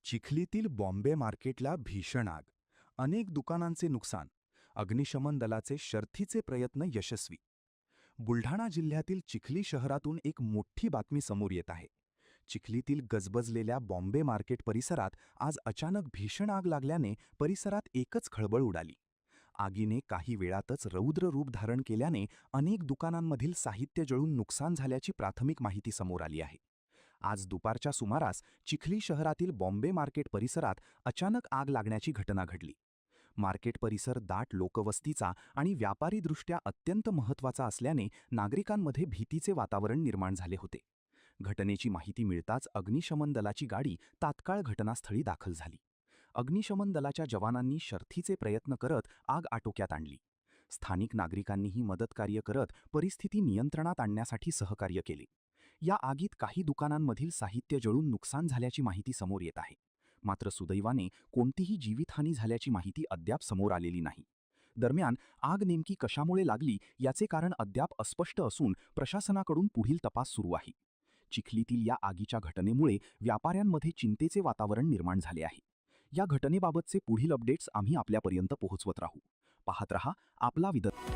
चिखलीतील बॉम्बे मार्केटला भीषण आग. अनेक दुकानांचे नुकसान. अग्निशमन दलाचे शर्थीचे प्रयत्न यशस्वी. बुलढाणा जिल्ह्यातील चिखली शहरातून एक मोठी बातमी समोर येत आहे. चिखलीतील गजबजलेल्या बॉम्बे मार्केट परिसरात आज अचानक भीषण आग लागल्याने परिसरात एकच खळबळ उडाली. आगीने काही वेळातच रौद्र रूप धारण केल्याने अनेक दुकानांमधील साहित्य जळून नुकसान झाल्याची प्राथमिक माहिती समोर आली आहे. आज दुपारच्या सुमारास चिखली शहरातील बॉम्बे मार्केट परिसरात अचानक आग लागण्याची घटना घडली. मार्केट परिसर दाट लोकवस्तीचा आणि व्यापारीदृष्ट्या अत्यंत महत्त्वाचा असल्याने नागरिकांमध्ये भीतीचे वातावरण निर्माण झाले होते. घटनेची माहिती मिळताच अग्निशमन दलाची गाडी तात्काळ घटनास्थळी दाखल झाली. अग्निशमन दलाच्या जवानांनी शर्थीचे प्रयत्न करत आग आटोक्यात आणली. स्थानिक नागरिकांनीही मदतकार्य करत परिस्थिती नियंत्रणात आणण्यासाठी सहकार्य केले. या आगीत काही दुकानांमधील साहित्य जळून नुकसान झाल्याची माहिती समोर येत आहे. मात्र सुदैवाने कोणतीही जीवितहानी झाल्याची माहिती अद्याप समोर आलेली नाही. दरम्यान आग नेमकी कशामुळे लागली याचे कारण अद्याप अस्पष्ट असून प्रशासनाकडून पुढील तपास सुरू आहे. चिखलीतील या आगीच्या घटनेमुळे व्यापाऱ्यांमध्ये चिंतेचे वातावरण निर्माण झाले आहे. या घटनेबाबतचे पुढील अपडेट्स आम्ही आपल्यापर्यंत पोहोचवत राहू. पाहत रहा आपला विदर्भ.